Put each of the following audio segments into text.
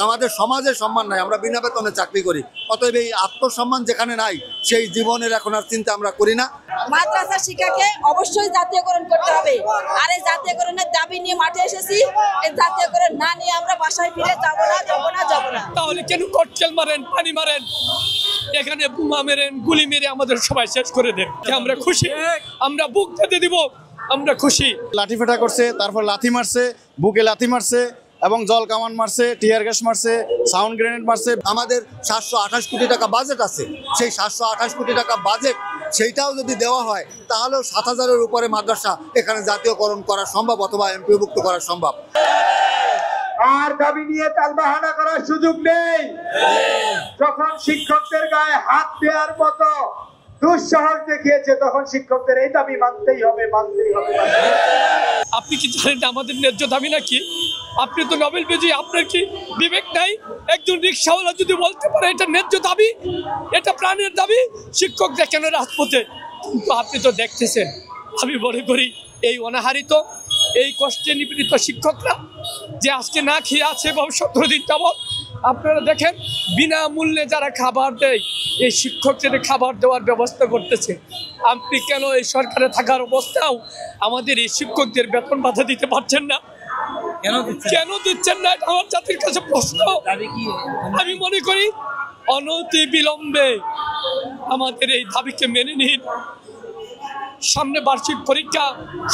আমাদের সমাজের সম্মান নাই, আমরা বিনা বেতনে চাকরি করি। অতএব এই আত্মসম্মান যেখানে নাই সেই জীবনের এখন আর চিন্তা আমরা করি না। মাদ্রাসা শিক্ষাকে অবশ্যই জাতীয়করণ করতে হবে। আর এই জাতীয়করণের দাবি নিয়ে মাঠে এসেছি। এই জাতীয়করণ না নিয়ে আমরা বাসায় ফিরে যাব না। তাহলে কেন ককটেল মারেন, পানি মারেন, এখানে বোমা মেরেন, গুলি মেরে আমাদের সবাই শেষ করে দেন? আমরা খুশি, আমরা বুক পেতে দিব, আমরা খুশি। লাঠি ফেটা করছে, তারপর লাথি মারছে, বুকে লাথি মারছে এবং জল কামান মারছে, টিয়ার গ্যাস মারছে, সাউন্ড গ্রেনেড মারছে। আমাদের 728 কোটি টাকা বাজেট আছে, সেই 728 কোটি টাকা বাজেট সেইটাও যদি দেওয়া হয় তাহলেও 7000-এর উপরে মাদ্রাসা এখানে জাতীয়করণ করা সম্ভব অথবা এমপিওভুক্ত করা সম্ভব। আর দাবি নিয়ে টালবাহানা করার সুযোগ নেই। যখন শিক্ষকদের গায়ে হাত দেওয়ার মতো দুঃসাহস দেখিয়েছে তখন শিক্ষকদের এই দাবি মানতেই হবে। আপনি কি জানেন আমাদের ন্যায্য দাবি নাকি? আপনি তো নোবেল বিজয়ী, আপনার কি বিবেক নাই? একজন রিক্সাওয়ালা যদি বলতে পারে এটা ন্যায্য দাবি, এটা প্রাণের দাবি, শিক্ষকরা কেন রাজপথে? কিন্তু আপনি তো দেখতেছেন। আমি মনে করি এই অনাহারিত, এই কষ্টে নিপীড়িত শিক্ষকরা যে আজকে না খেয়ে আছে এবং 17 দিন যাবৎ, আপনারা দেখেন বিনামূল্যে যারা খাবার দেয়, এই শিক্ষকদের খাবার দেওয়ার ব্যবস্থা করতেছে। আপনি কেন এই সরকারে থাকার অবস্থাও আমাদের এই শিক্ষকদের বেতন ভাতা দিতে পারছেন না? কেন দিচ্ছেন না? এটা আমার জাতির কাছে প্রশ্ন। আমি মনে করি অনতি বিলম্বে আমাদের এই দাবিকে মেনে নিন। সামনে বার্ষিক পরীক্ষা,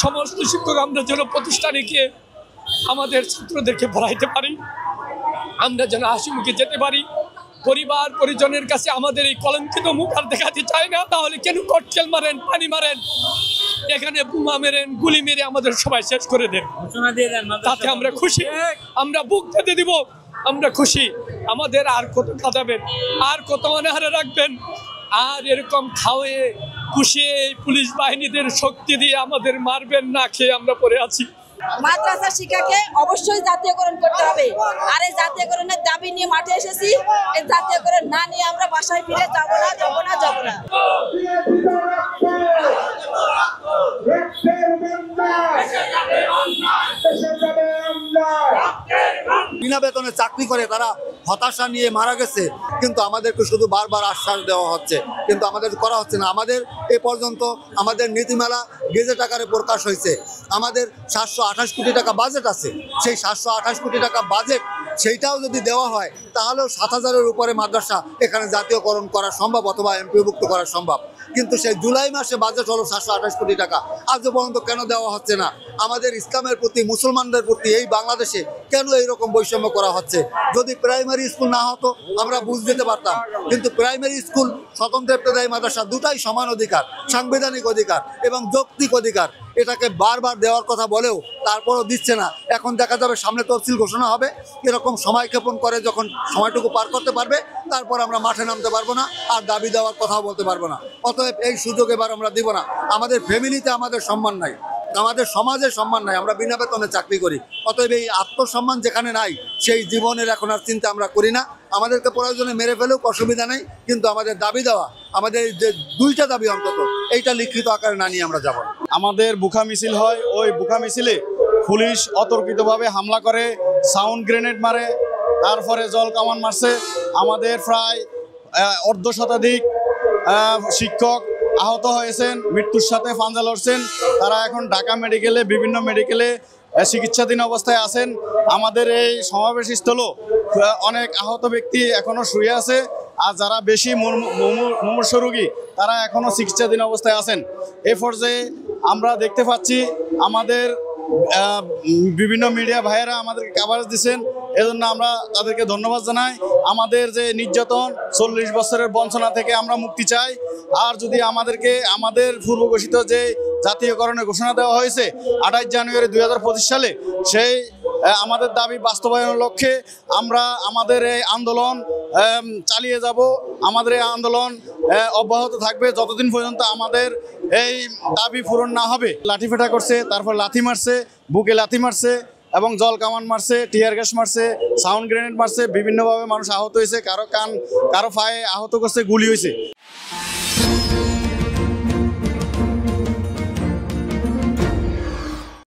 সমস্ত শিক্ষক আমরা যেন প্রতিষ্ঠানে গিয়ে আমাদের ছাত্রদেরকে পড়াইতে পারি, আমরা যেন হাসি মুখে যেতে পারি। পরিবার পরিজনের কাছে আমাদের এই কলঙ্কিত মুখ আর দেখাতে চায় না। তাহলে কেন ককটেল মারেন, পানি মারেন, এখানে বোমা মেরেন, গুলি মেরে আমাদের সবাই শেষ করে দেন? তাতে আমরা খুশি, আমরা বুক পেতে দিব, আমরা খুশি। আমাদের আর কত কাঁদাবেন, আর কত অনাহারে রাখবেন? আর এরকম খাওয়ে পুষিয়ে পুলিশ বাহিনীদের শক্তি দিয়ে আমাদের মারবেন না খেয়ে আমরা পড়ে আছি। মাদ্রাসা শিক্ষাকে অবশ্যই জাতীয়করণ করতে হবে। আর এই জাতীয়করণের দাবি নিয়ে মাঠে এসেছি। এই জাতীয়করণ না নিয়ে আমরা বাসায় ফিরে যাব না। বিনা বেতনে চাকরি করে তারা হতাশা নিয়ে মারা গেছে, কিন্তু আমাদেরকে শুধু বারবার আশ্বাস দেওয়া হচ্ছে, কিন্তু আমাদের করা হচ্ছে না। আমাদের এ পর্যন্ত আমাদের নীতিমালা গেজেট আকারে প্রকাশ হয়েছে। আমাদের 728 কোটি টাকা বাজেট আছে, সেই 728 কোটি টাকা বাজেট সেইটাও যদি দেওয়া হয় তাহলেও 7000-এর উপরে মাদ্রাসা এখানে জাতীয়করণ করা সম্ভব অথবা এমপিওভুক্ত করা সম্ভব। কিন্তু সেই জুলাই মাসে বাজেট হলো 728 কোটি টাকা, আজও পর্যন্ত কেন দেওয়া হচ্ছে না? আমাদের ইসলামের প্রতি, মুসলমানদের প্রতি এই বাংলাদেশে কেন এইরকম বৈষম্য করা হচ্ছে? যদি প্রাইমারি স্কুল না হতো আমরা বুঝ দিতে পারতাম, কিন্তু প্রাইমারি স্কুল, স্বতন্ত্র ইবতেদায়ী মাদ্রাসা দুটাই সমান অধিকার, সাংবিধানিক অধিকার এবং যৌক্তিক অধিকার। এটাকে বারবার দেওয়ার কথা বলেও তারপরও দিচ্ছে না। এখন দেখা যাবে সামনে তফসিল ঘোষণা হবে, এরকম সময় ক্ষেপণ করে যখন সময়টুকু পার করতে পারবে তারপর আমরা মাঠে নামতে পারবো না, আর দাবি দেওয়ার কথাও বলতে পারবো না। অতএব এই সুযোগ এবার আমরা দিব না। আমাদের ফ্যামিলিতে আমাদের সম্মান নাই, আমাদের সমাজের সম্মান নাই, আমরা বিনা বেতনে চাকরি করি। অতএব এই আত্মসম্মান যেখানে নাই সেই জীবনের এখন আর চিন্তা আমরা করি না। আমাদেরকে প্রয়োজনে মেরে ফেলেও অসুবিধা নেই, কিন্তু আমাদের দাবি দেওয়া, আমাদের যে 2টা দাবি অন্তত এইটা লিখিত আকারে না নিয়ে আমরা যাব না। আমাদের বুখা মিছিল হয়, ওই বুখা মিছিলে পুলিশ অতর্কিতভাবে হামলা করে, সাউন্ড গ্রেনেড মারে, তারপরে জল কামান মারছে। আমাদের প্রায় 1/2 শতাধিক শিক্ষক আহত হয়েছেন, মৃত্যুর সাথে পাঞ্জা লড়ছেন। তারা এখন ঢাকা মেডিকেলে, বিভিন্ন মেডিকেলে চিকিৎসাধীন অবস্থায় আছেন। আমাদের এই সমাবেশ স্থল অনেক আহত ব্যক্তি এখনো শুয়ে আছে, আর যারা বেশি মুমূর্ষু রোগী তারা এখনো চিকিৎসাধীন অবস্থায় আছেন। এ পর্যায়ে আমরা দেখতে পাচ্ছি আমাদের বিভিন্ন মিডিয়া ভাইয়েরা আমাদেরকে কভারেজ দিচ্ছেন, এজন্য আমরা তাদেরকে ধন্যবাদ জানাই। আমাদের যে নির্যাতন, 40 বছরের বঞ্চনা থেকে আমরা মুক্তি চাই। আর যদি আমাদেরকে আমাদের পূর্ব ঘোষিত যে জাতীয়করণের ঘোষণা দেওয়া হয়েছে 28 জানুয়ারি 2025 সালে, সেই আমাদের দাবি বাস্তবায়নের লক্ষ্যে আমরা আমাদের এই আন্দোলন চালিয়ে যাব। আমাদের এই আন্দোলন অব্যাহত থাকবে যতদিন পর্যন্ত আমাদের এই দাবি পূরণ না হবে। লাঠি ফেটা করছে, তারপর লাথি মারছে, বুকে লাথি মারছে এবং জল কামান মারছে, টিয়ার গ্যাস মারছে, সাউন্ড গ্রেনেড মারছে। বিভিন্নভাবে মানুষ আহত হয়েছে, কারো কান, কারো পায়ে আহত করছে, গুলি হয়েছে।